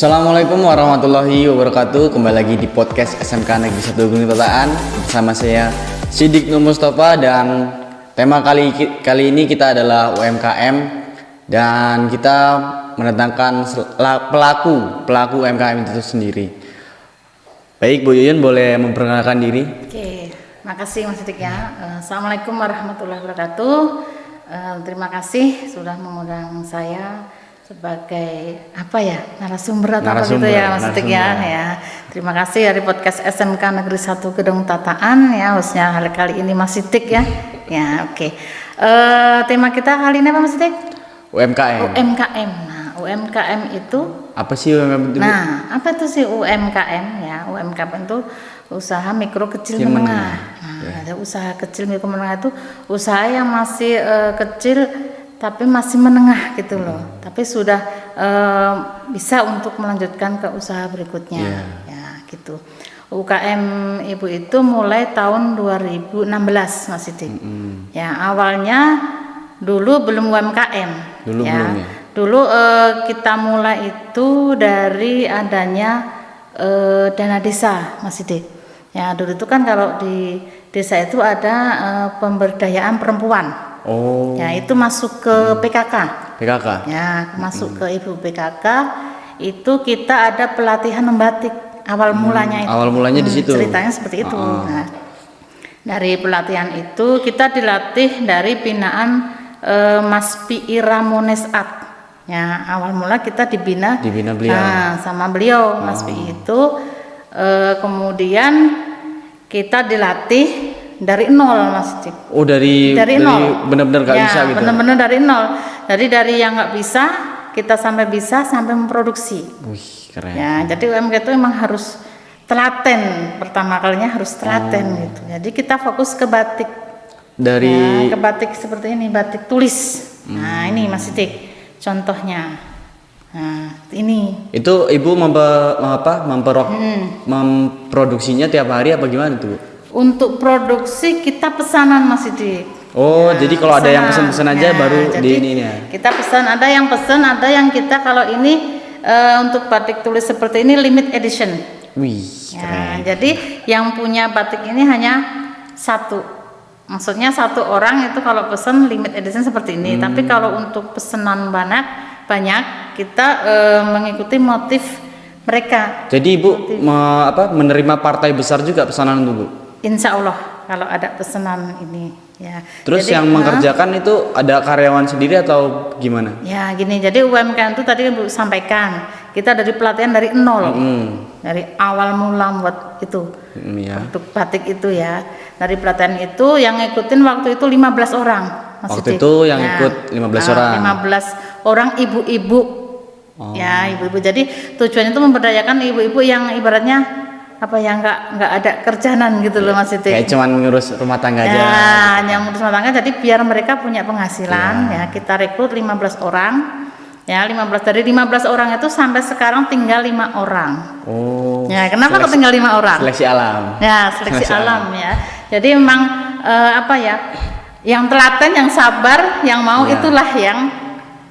Assalamualaikum warahmatullahi wabarakatuh. Kembali lagi di podcast SMK Negeri 1 Gunung Tataan bersama saya Sidik Nur Mustafa, dan tema kali ini kita adalah UMKM, dan kita mendatangkan pelaku UMKM itu sendiri. Baik, Bu Yuyun boleh memperkenalkan diri. Oke, makasih Mas Sidik ya. Assalamualaikum warahmatullahi wabarakatuh. Terima kasih sudah mengundang saya sebagai narasumber gitu ya Mas Sidik ya. Terima kasih dari podcast SMK Negeri 1 Gedung Tataan ya, khususnya kali ini Mas Sidik ya. Ya, oke. Tema kita kali ini apa Mas Sidik? UMKM. Nah, UMKM itu apa sih UMKM itu? Nah, apa itu sih UMKM ya? UMKM itu usaha mikro kecil menengah. Nah, ada usaha kecil mikro menengah itu usaha yang masih kecil tapi masih menengah gitu loh. Tapi sudah bisa untuk melanjutkan ke usaha berikutnya. Ya, gitu. UKM Ibu itu mulai tahun 2016 Mas Sidik. Ya, awalnya dulu belum UMKM. Dulu belum ya. Dulu kita mulai itu dari adanya dana desa Mas Sidik. Ya, dulu itu kan kalau di desa itu ada pemberdayaan perempuan. Oh. Ya, itu masuk ke PKK. Ya, masuk ke Ibu PKK. Itu kita ada pelatihan membatik awal mulanya itu. Awal mulanya di situ. Ceritanya seperti itu. Nah, dari pelatihan itu kita dilatih dari binaan Mas Pi Ramones Art. Ya, awal mula kita dibina beliau. Nah, sama beliau Mas Pi itu. Kemudian kita dilatih dari nol Mas Sidik. Oh, dari nol. Benar-benar nggak bisa gitu. Benar-benar dari nol. Dari yang nggak bisa kita sampai bisa sampai memproduksi. Wih, keren. Ya, jadi UMKM itu emang harus telaten, pertama kalinya harus telaten gitu. Jadi kita fokus ke batik. Ke batik seperti ini, batik tulis. Nah, ini Mas Sidik contohnya. Nah, ini. Itu Ibu memproduksinya tiap hari apa gimana tuh, Bu? Untuk produksi kita pesanan Mas Sidik. Oh, jadi kalau ada yang pesan-pesan aja baru di ini ya. Kita pesan, ada yang pesan, ada yang kita kalau ini untuk batik tulis seperti ini limited edition. Wih, keren. Jadi yang punya batik ini hanya satu. Maksudnya satu orang itu kalau pesan limited edition seperti ini. Tapi kalau untuk pesanan banyak kita mengikuti motif mereka. Jadi Ibu menerima partai besar juga pesanan itu, Bu? Insya Allah kalau ada pesanan ini ya. Terus jadi, yang mengerjakan itu ada karyawan sendiri atau gimana? Ya gini, jadi UMKM itu tadi Bu sampaikan kita dari pelatihan dari nol, dari awal mula buat itu untuk batik itu ya. Dari pelatihan itu yang ngikutin waktu itu 15 orang. Waktu itu yang ikut 15 orang. 15 orang ibu-ibu. Ya, ibu-ibu. Jadi tujuannya itu memberdayakan ibu-ibu yang ibaratnya yang nggak ada kerjaan gitu loh Mas Sidik. Kayak cuman ngurus rumah tangga aja. Ya, yang ngurus rumah tangga, jadi biar mereka punya penghasilan ya. Kita rekrut 15 orang. Ya, 15 orang itu sampai sekarang tinggal 5 orang. Oh. Ya, kenapa kok tinggal 5 orang? Seleksi alam. Ya, seleksi alam ya. Jadi memang yang telaten, yang sabar, yang mau itulah yang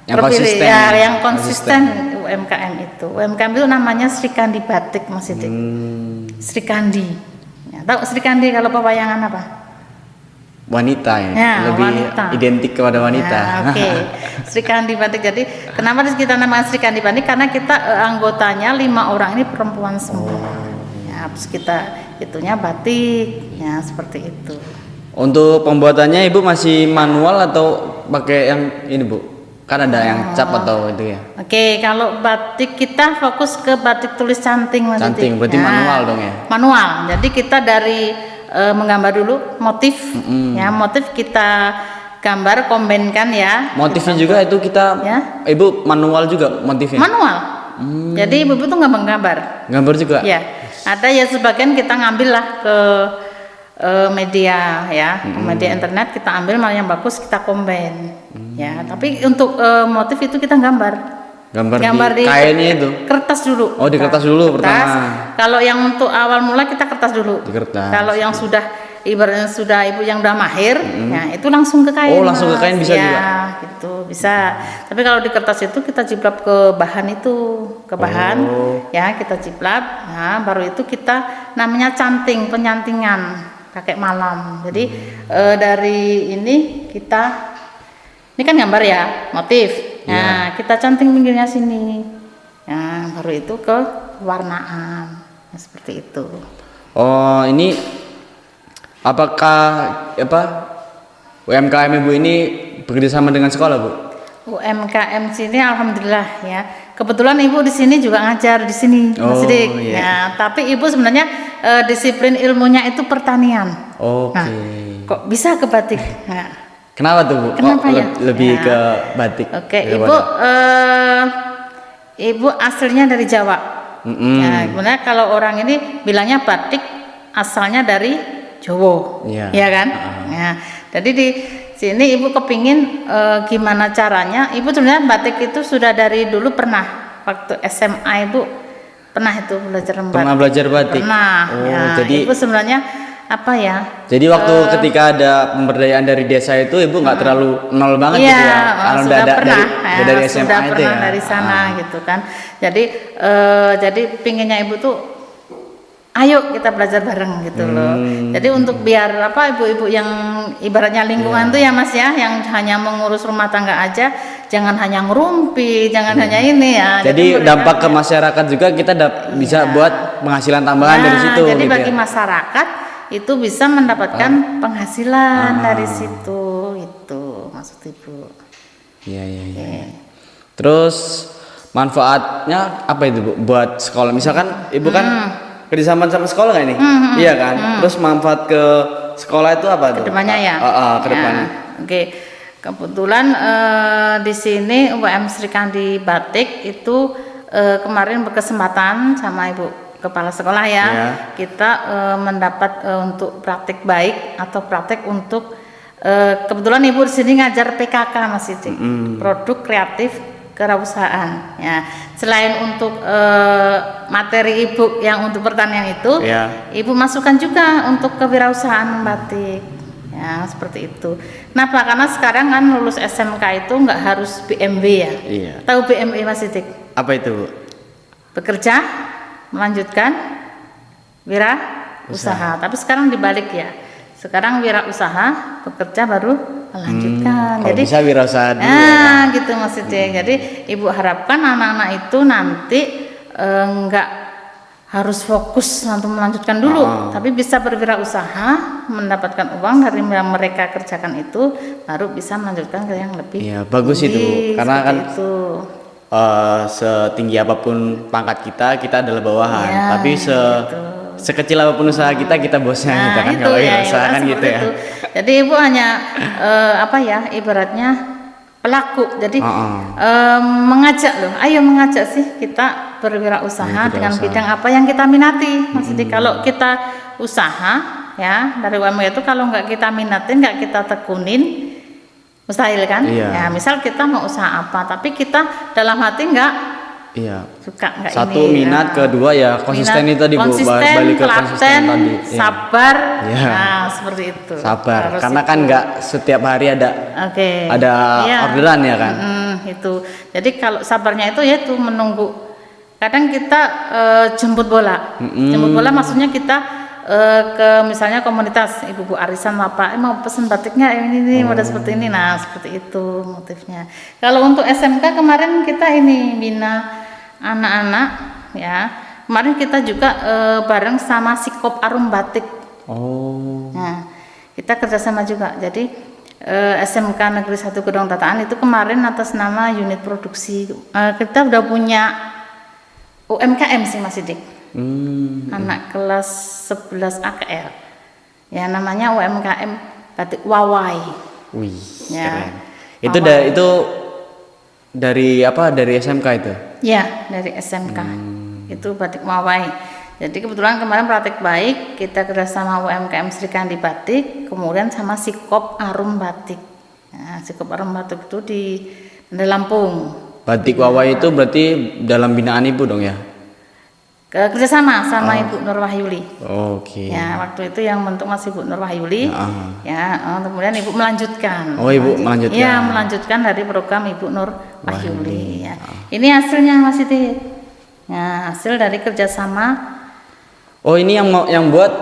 terpilih konsisten. Ya, yang konsisten. UMKM itu. UMKM itu namanya Sri Kandi Batik Mas Sidik. Sri Kandi. Ya, tahu Sri Kandi kalau pewayangan apa? Wanita ya. Lebih wanita. Identik kepada wanita. Ya, Oke. Sri Kandi Batik. Jadi kenapa kita namakan Sri Kandi Batik? Karena kita anggotanya 5 orang ini perempuan semua. Ya, terus kita itunya batik. Ya, seperti itu. Untuk pembuatannya Ibu masih manual atau pakai yang ini, Bu? Kan ada yang cap atau itu ya. Oke, kalau batik kita fokus ke batik tulis canting Mas Sidik. Canting, berarti manual dong ya. Manual. Jadi kita dari menggambar dulu motif. Ya, motif kita gambar kombinkan ya. Motifnya juga itu kita Ibu manual juga motifnya. Manual. Jadi Ibu tuh nggak menggambar. Gambar juga. Ya. Ada ya sebagian kita ngambil lah ke media ya, media internet kita ambil mana yang bagus kita combine. Ya, tapi untuk motif itu kita gambar di kainnya itu kertas dulu. Oh, di kertas dulu pertama. Kalau yang untuk awal mula kita kertas dulu. Di kertas. Kalau yang sudah ibaratnya sudah Ibu yang udah mahir, ya itu langsung ke kain. Oh, langsung ke kain bisa juga. Gitu. bisa. Tapi kalau di kertas itu kita jiplap ke bahan itu, ke bahan ya kita jiplap. Nah baru itu kita namanya canting, penyantingan pakai malam. Jadi dari ini kita ini kan gambar ya, motif. Nah kita canting pinggirnya sini. Nah baru itu ke warnaan. Nah, seperti itu. Oh ini apakah UMKM Ibu ini bekerja sama dengan sekolah, Bu? UMKM sini alhamdulillah ya. Kebetulan Ibu di sini juga ngajar di sini, Mas Dik. Iya. Ya, tapi Ibu sebenarnya disiplin ilmunya itu pertanian. Oke. Nah, kok bisa ke batik? Nah, Kenapa tuh, Bu? Kenapa Kok ya? lebih Ya. ke batik? Oke, daripada- Ibu aslinya dari Jawa. Nah, kemudian kalau orang ini bilangnya batik asalnya dari Jawa, Iya. ya kan? Nah, jadi di sini Ibu kepingin gimana caranya? Ibu sebenarnya batik itu sudah dari dulu pernah waktu SMA Ibu pernah itu belajar batik. Pernah belajar batik? Pernah. Oh, Ya, jadi Ibu sebenarnya apa ya? Jadi waktu ketika ada pemberdayaan dari desa itu Ibu nggak terlalu nol banget Iya, gitu ya? Kalau sudah udah pernah, dari SMA sudah itu pernah ya? dari sana gitu kan. Jadi pinginnya Ibu tuh, ayo kita belajar bareng gitu loh. Jadi untuk biar apa ibu-ibu yang ibaratnya lingkungan tuh ya Mas ya, yang hanya mengurus rumah tangga aja, jangan hanya ngerumpi, jangan hanya ini ya. Jadi mereka dampak ke masyarakat juga kita bisa buat penghasilan tambahan dari situ. Jadi gitu bagi ya? masyarakat itu bisa mendapatkan penghasilan dari situ, itu maksud Ibu. Iya. Terus manfaatnya apa itu, Bu, buat sekolah? Misalkan Ibu kan kerjasama sama sekolah nggak ini? Iya kan? Terus manfaat ke sekolah itu apa tuh? Kedepannya ya. Kedepannya. Oke. Kebetulan di sini UMKM Sri Kandi Batik itu kemarin berkesempatan sama Ibu Kepala Sekolah ya. Kita mendapat untuk praktik baik atau praktik untuk kebetulan Ibu di sini ngajar PKK Mas Sidik. Produk kreatif kewirausahaan ya. Selain untuk materi Ibu yang untuk pertanian itu, Ibu masukkan juga untuk kewirausahaan batik ya, seperti itu. Kenapa? Karena sekarang kan lulus SMK itu nggak harus BMW ya. Iya. Tahu BMW Mas Sidik? Apa itu, Bu? Bekerja, melanjutkan wirausaha. Tapi sekarang dibalik ya. Sekarang wirausaha, bekerja baru melanjutkan. Kalau Jadi bisa wirausaha dulu. gitu maksudnya. Jadi Ibu harapkan anak-anak itu nanti enggak harus fokus untuk melanjutkan dulu, tapi bisa berwirausaha, mendapatkan uang dari yang mereka kerjakan itu, baru bisa melanjutkan ke yang lebih. Iya, bagus itu, Bu. Karena seperti kan itu. setinggi apapun pangkat kita adalah bawahan. Ya, Tapi sekecil apapun usaha kita bosnya gitu kan. itu Kalau ya, wirausaha kan seperti gitu ya. itu. Jadi Ibu hanya ibaratnya pelaku. Jadi mengajak loh, ayo mengajak sih kita berwirausaha dengan bidang apa yang kita minati. Maksudnya kalau kita usaha ya dari UMKM itu kalau nggak kita minatin, nggak kita tekunin, mustahil kan? Ya misal kita mau usaha apa, tapi kita dalam hati nggak suka, nggak satu ini, minat, kedua ya konsisten itu tadi, Bu. Balik ke konsisten tadi. Sabar, nah seperti itu. Sabar, harus karena itu. kan nggak setiap hari ada orderan ya kan. Itu. Jadi kalau sabarnya itu yaitu menunggu. Kadang kita jemput bola. Jemput bola maksudnya kita ke misalnya komunitas ibu-ibu arisan apa, mau pesen batiknya ini model seperti ini, nah seperti itu motifnya. Kalau untuk SMK kemarin kita ini bina anak-anak ya, kemarin kita juga bareng sama Sikop Arum Batik. Nah kita kerjasama juga, jadi SMK Negeri 1 Gedong Tataan itu kemarin atas nama unit produksi, kita udah punya UMKM sih Mas Sidik. Anak kelas 11 AKL ya, namanya UMKM Batik Wawai. Wih, ya, keren. Itu dari apa, dari SMK itu ya, dari SMK. Itu Batik Wawai. Jadi kebetulan kemarin praktik baik kita kerjasama UMKM Sri Kandi Batik, kemudian sama Sikop Arum Batik. Nah, Sikop Arum Batik itu di Lampung. Batik Wawai itu berarti dalam binaan Ibu dong ya? kerjasama sama Ibu Nur Wahyuli. Oke. Ya, waktu itu yang bentuk masih Ibu Nur Wahyuli. Ya, kemudian Ibu melanjutkan. Oh, Ibu melanjutkan. Iya, melanjutkan dari program Ibu Nur Wahyuli. Ya. Ini hasilnya Mas Siti. Ya, hasil dari kerjasama. Oh, ini yang buat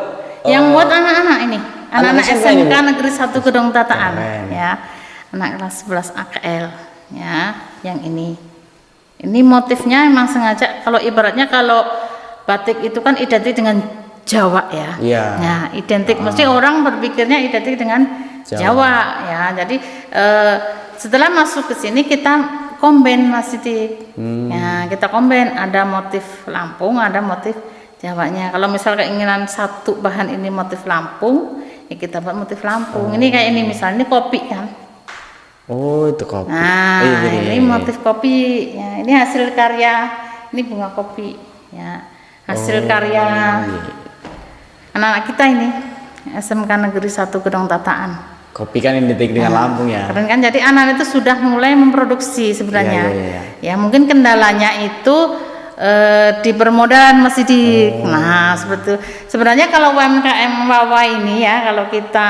Buat anak-anak ini. Anak-anak SMK SMK ini, Negeri 1 Gedong Tataan. Keren. Ya. Anak kelas 11 AKL. Ya, yang ini. Ini motifnya emang sengaja, kalau ibaratnya kalau batik itu kan identik dengan Jawa ya. Iya. Nah, identik mesti orang berpikirnya identik dengan Jawa ya. Jadi setelah masuk ke sini kita combine Mas Siti. Ya, kita combine, ada motif Lampung, ada motif Jawanya. Kalau misal keinginan satu bahan ini motif Lampung, ya kita buat motif Lampung. Ini kayak ini misalnya ini kopi kan. Oh, itu kopi. Nah, iya. ini motif kopi. Ya, ini hasil karya, ini bunga kopi. Ya, hasil karya anak-anak kita ini SMK Negeri 1 Gedong Tataan. Kopi kan identik dengan Lampung ya. Keren kan? Jadi anak itu sudah mulai memproduksi sebenarnya. Iya. Ya mungkin kendalanya itu di permodalan masih di. Nah, seperti sebenarnya kalau UMKM Wawa ini ya, kalau kita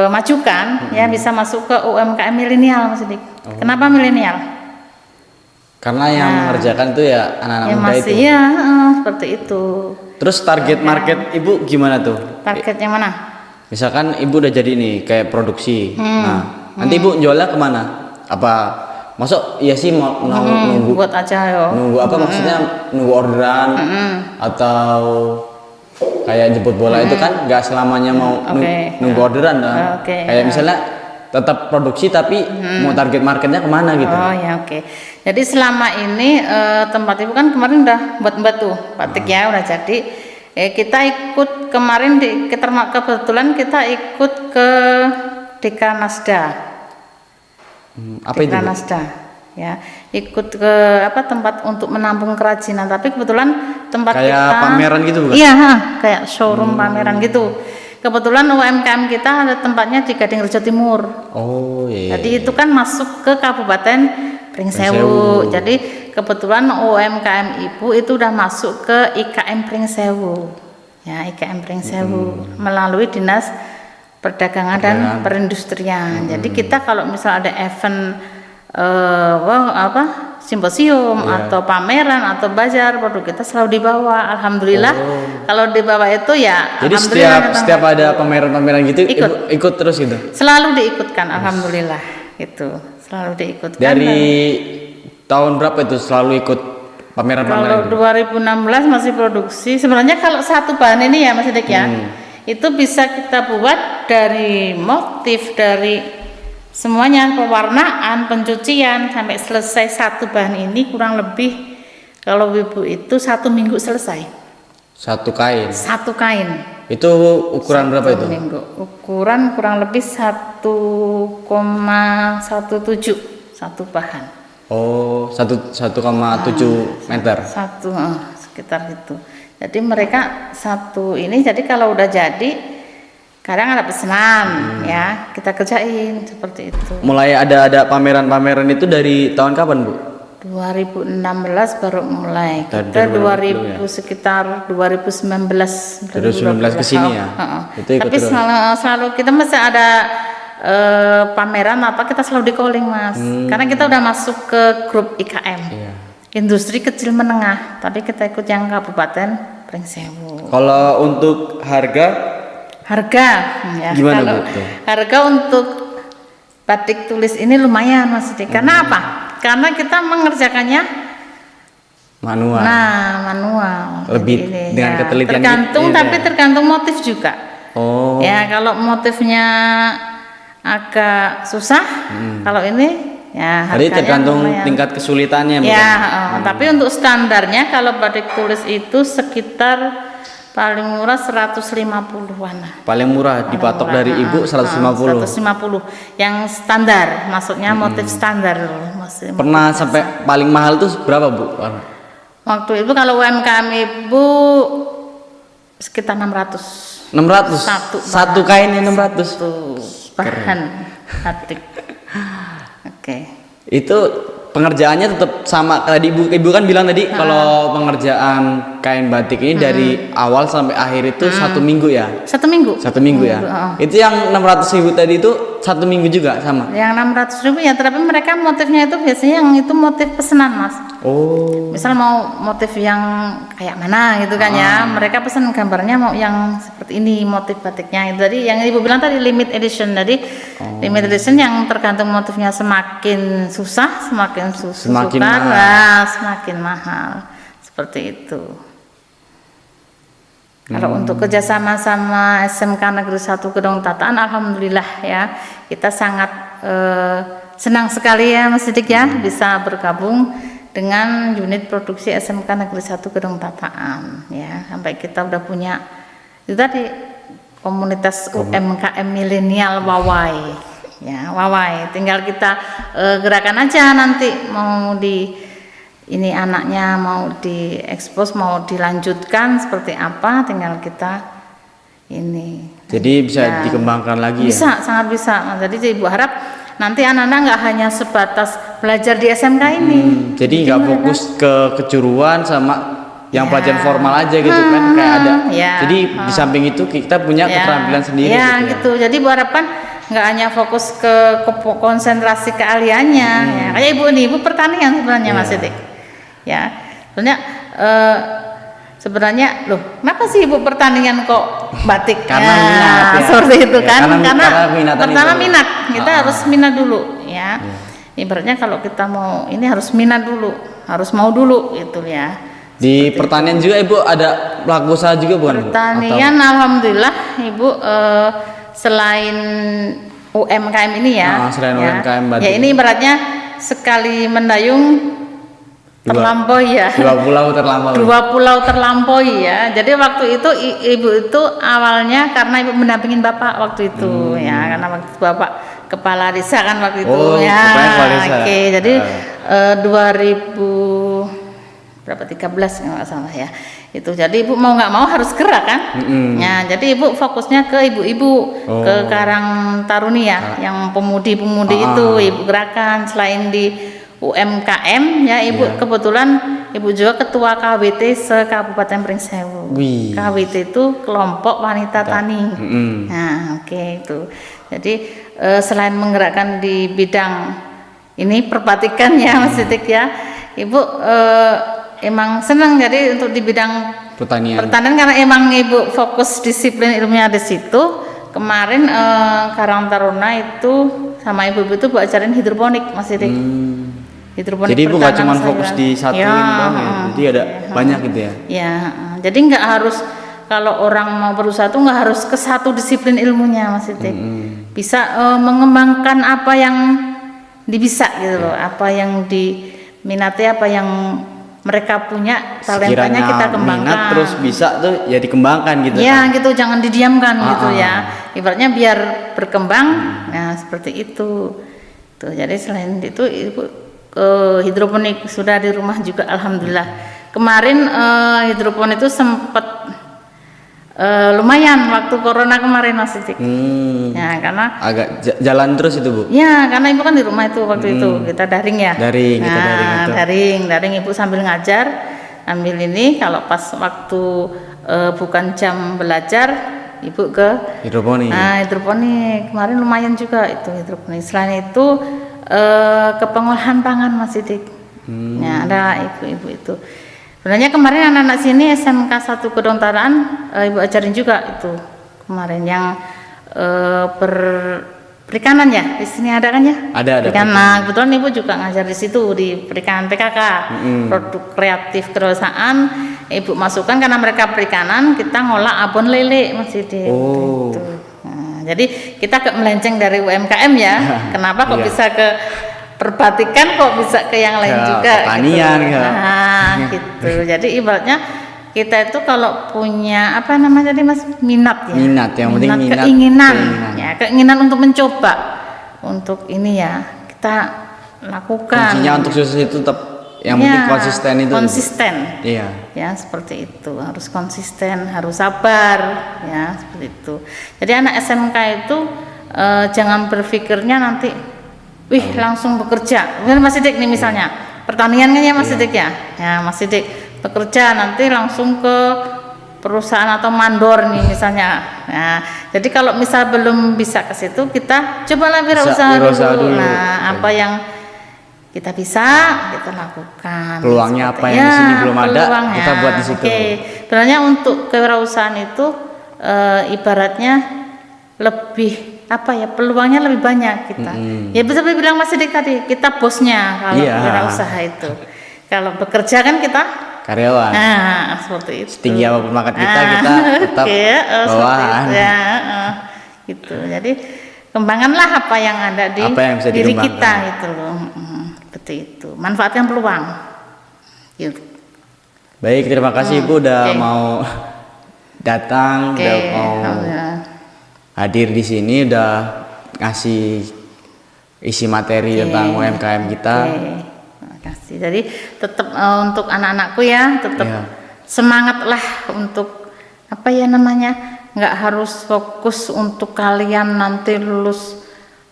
majukan ya bisa masuk ke UMKM milenial Mas Dik. Kenapa milenial? Karena yang mengerjakan itu ya anak-anak Ya muda masih itu. ya seperti itu. Terus target market Ibu gimana tuh? Targetnya mana? Misalkan Ibu udah jadi nih kayak produksi. Nah, nanti Ibu jualnya kemana? Apa masuk iya sih mau nunggu Buat aja yo. nunggu apa maksudnya nunggu orderan atau kayak jemput bola itu kan nggak selamanya mau nunggu orderan kan. Kayak misalnya tetap produksi tapi mau target marketnya kemana gitu. Oh ya oke. Jadi selama ini tempat Ibu kan kemarin udah buat batu batik ya udah jadi. Kita ikut kemarin kebetulan kita ikut ke Dekanasda. Apa itu? Dekanasda ya. Ikut ke tempat untuk menampung kerajinan tapi kebetulan tempat kayak kita pameran gitu bukan? Iya, kayak showroom pameran gitu. Kebetulan UMKM kita ada tempatnya di Gading Rejo Timur. Oh iya. Jadi itu kan masuk ke Kabupaten Pringsewu. Jadi kebetulan UMKM Ibu itu udah masuk ke IKM Pringsewu. Ya, IKM Pringsewu melalui Dinas Perdagangan dan Perindustrian. Jadi kita kalau misal ada event simposium atau pameran atau bazar produk kita selalu dibawa. Alhamdulillah kalau dibawa itu ya jadi setiap ada pameran-pameran gitu ikut terus gitu. Selalu diikutkan alhamdulillah gitu. Selalu diikutkan. Dari tahun berapa itu selalu ikut pameran-pameran? Kalau 2016 masih produksi. Sebenarnya kalau satu bahan ini ya Mas Dik ya. Itu bisa kita buat dari motif, dari semuanya, pewarnaan, pencucian sampai selesai satu bahan ini kurang lebih kalau Ibu itu 1 minggu selesai. Satu kain. Satu kain. Itu ukuran berapa itu? Minggu. Ukuran kurang lebih 1,17 satu bahan. Oh, 1,7 meter. Sekitar itu. Jadi mereka satu ini jadi kalau udah jadi kadang ada pesanan ya kita kerjain seperti itu. Mulai ada pameran-pameran itu dari tahun kapan Bu? 2016 baru mulai. Dari Kita 2000 ya? sekitar 2019. 2019 ke sini ya. Itu ikut tapi terus. selalu kita masih ada pameran kita selalu di calling Mas. Karena kita udah masuk ke grup IKM. Iya. Industri kecil menengah, tapi kita ikut yang Kabupaten Pringsewu. Kalau untuk harga ya. gimana Kalau Bu? harga untuk batik tulis ini lumayan Mas Dik. Karena apa? Karena kita mengerjakannya manual. Manual. Lebih jadi dengan ketelitian tergantung gitu, tapi ya. tergantung motif juga. Oh. Ya, kalau motifnya agak susah, kalau ini ya harganya Jadi tergantung lumayan. tingkat kesulitannya Ya, tapi untuk standarnya kalau batik tulis itu sekitar paling murah 150-an. Paling murah dipatok dari Ibu 150. 150 yang standar, maksudnya motif standar maksudnya. Pernah sampai paling mahal tuh berapa Bu? Waktu itu kalau UMKM Ibu sekitar 600. 600. Satu kainnya 600. Satu bahan batik. Oke. Itu pengerjaannya tetap sama. Tadi ibu kan bilang tadi kalau pengerjaan kain batik ini dari awal sampai akhir itu 1 minggu ya. 1 minggu. 1 minggu ya. Itu yang 600.000 tadi itu 1 minggu juga sama. Yang 600.000 ya, tapi mereka motifnya itu biasanya yang itu motif pesanan Mas. Oh. Misal mau motif yang kayak mana gitu kan ya, mereka pesan gambarnya mau yang seperti ini motif batiknya. Itu tadi yang ibu bilang tadi limited edition. Jadi limited edition yang tergantung motifnya, semakin susah, semakin Semakin sukar, mahal. semakin mahal. Seperti itu. Kalau untuk kerjasama sama SMK Negeri 1 Gedong Tataan, alhamdulillah ya, kita sangat senang sekali ya Mas Sidik ya, bisa bergabung dengan unit produksi SMK Negeri 1 Gedong Tataan ya, sampai kita udah punya itu tadi komunitas UMKM milenial Wawai ya, Wawai. Tinggal kita gerakan aja nanti mau di ini anaknya mau diekspos, mau dilanjutkan seperti apa, tinggal kita ini. Jadi bisa dikembangkan lagi bisa, ya? Sangat bisa. Nah, jadi Ibu harap nanti anak-anak nggak hanya sebatas belajar di SMK ini. Jadi nggak fokus ke kejuruan sama yang pelajaran formal aja gitu kan, kayak ada. Jadi di samping itu kita punya keterampilan sendiri. Gitu. Jadi Ibu harapkan nggak hanya fokus ke konsentrasi keahliannya. Ya. Kayak Ibu nih, Ibu pertanian sebenarnya Mas Sidik. Ya, sebenarnya sebenarnya loh, kenapa sih Ibu pertanian kok batik? Karena minat ya. Seperti itu kan, karena pertama itu. minat, kita harus minat dulu ya. Ibaratnya kalau kita mau ini harus minat dulu, harus mau dulu gitu ya. Di pertanian juga Ibu ada pelaku usaha juga bukan? Pertanian alhamdulillah Ibu selain UMKM ini ya. Selain UMKM batik. Ya ini ibaratnya sekali mendayung terlampaui ya. 2 pulau terlampaui. 2 pulau terlampaui ya. Jadi waktu itu Ibu itu awalnya karena Ibu mendampingin Bapak waktu itu ya, karena waktu Bapak kepala desa kan waktu itu ya. Oke, jadi 2013 nggak salah ya. Itu jadi Ibu mau nggak mau harus gerak kan. Ya, jadi Ibu fokusnya ke ibu-ibu, ke Karang Taruni ya, yang pemudi-pemudi itu Ibu gerakan. Selain di UMKM ya Ibu, kebetulan Ibu juga ketua KWT se-Kabupaten Pringsewu. KWT itu kelompok wanita tani. Nah, itu. Jadi selain menggerakkan di bidang ini perbatikan ya Mas Sidik ya, Ibu emang senang jadi untuk di bidang pertanian karena emang Ibu fokus disiplin ilmunya di situ. Kemarin Karang Taruna itu sama Ibu itu ajarin hidroponik Mas Sidik. Jadi Ibu nggak cuma fokus di satu doang ya, jadi ada banyak gitu ya. Ya, jadi nggak harus kalau orang mau berusaha tuh nggak harus ke satu disiplin ilmunya Mas Sidik. Bisa mengembangkan apa yang dibisa gitu loh, apa yang diminati, apa yang mereka punya talentanya kita kembangkan. Minat terus bisa tuh ya dikembangkan gitu. Ya gitu, jangan didiamkan gitu ya. Ibaratnya biar berkembang. Nah seperti itu. Tuh jadi selain itu Ibu hidroponik sudah di rumah juga alhamdulillah. Kemarin hidroponik itu sempat lumayan waktu corona kemarin Mas Sidik. Ya karena agak jalan terus itu Bu. Ya karena Ibu kan di rumah itu waktu itu kita daring ya. Daring itu. Daring Ibu sambil ngajar, ambil ini kalau pas waktu bukan jam belajar Ibu ke hidroponik. Nah hidroponik kemarin lumayan juga itu hidroponik. Selain itu ke pengolahan pangan Mas Sidik. Ya ada ibu-ibu itu. Sebenarnya kemarin anak-anak sini SMK 1 Gedong Tataan Ibu ajarin juga itu kemarin yang perikanan ya, di sini ada kan ya? Ada. Perikanan. Kebetulan Ibu juga ngajar di situ di perikanan PKK, produk kreatif kedewasaan. Ibu masukkan karena mereka perikanan, kita ngolah abon lele Mas Sidik. Gitu. Nah, jadi kita melenceng dari UMKM ya. Kenapa kok bisa ke perbatikan, kok bisa ke yang lain juga? Pertanian gitu. Nah, gitu. Jadi ibaratnya kita itu kalau punya apa namanya tadi Mas, minat ya. Yang penting minat, keinginan untuk mencoba. Untuk ini ya, kita lakukan. Kuncinya untuk sukses itu tetap yang penting konsisten itu. Konsisten. Iya. Ya, seperti itu. Harus konsisten, harus sabar, ya, seperti itu. Jadi anak SMK itu jangan berpikirnya nanti wih langsung bekerja. Mungkin Mas Sidik nih misalnya, pertanian kan ya Mas Sidik ya. Ya Mas Sidik bekerja nanti langsung ke perusahaan atau mandor nih misalnya. Nah, jadi kalau misal belum bisa ke situ, kita cobalah wirausaha dulu. Nah, apa yang kita bisa kita lakukan. Peluangnya apa yang di sini belum ada, kita buat di situ. Oke. Sebenarnya untuk kewirausahaan itu ibaratnya lebih apa ya, peluangnya lebih banyak kita. Ya bisa bilang Mas Sidik tadi, kita bosnya kalau wirausaha itu. Kalau bekerja kan kita karyawan. Nah, seperti itu. Setinggi apapun pangkat kita tetap bawahan. Ya, gitu. Jadi kembangkanlah apa yang ada di bisa diri kita gitu loh. Seperti itu. Manfaatkan peluang. Gitu. Baik, terima kasih Ibu udah mau datang, udah mau hadir di sini, udah ngasih isi materi tentang UMKM kita. Kasih. Jadi tetap untuk anak-anakku ya tetap semangatlah untuk apa ya namanya, nggak harus fokus untuk kalian nanti lulus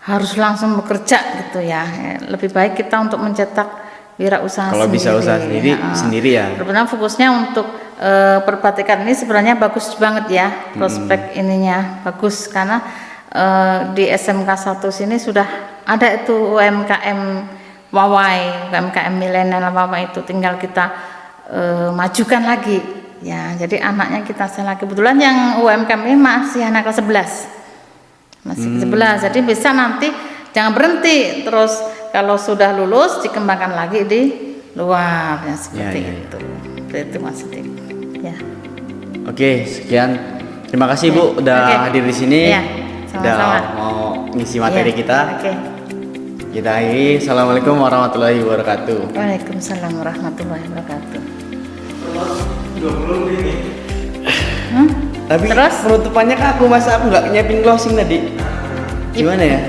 harus langsung bekerja gitu ya. Lebih baik kita untuk mencetak wirausaha kalau sendiri. Bisa usaha sendiri ya. Sebenarnya fokusnya untuk perbatikan ini sebenarnya bagus banget ya, prospek ininya bagus karena di SMK 1 sini sudah ada itu UMKM Wawai, UMKM milenial Wawai itu tinggal kita majukan lagi ya. Jadi anaknya kita lagi kebetulan yang UMKM ini masih anak kelas 11 masih 11, jadi bisa nanti jangan berhenti terus kalau sudah lulus dikembangkan lagi di luar ya, seperti itu. Seperti itu Mas Sidik ya. Oke, sekian, terima kasih Bu udah hadir di sini udah mau ngisi materi kita. Kita akhiri. Assalamualaikum warahmatullahi wabarakatuh. Waalaikumsalam warahmatullahi wabarakatuh. Tapi terus penutupannya ke aku, masa aku nggak nyiapin closing tadi? Gimana ya?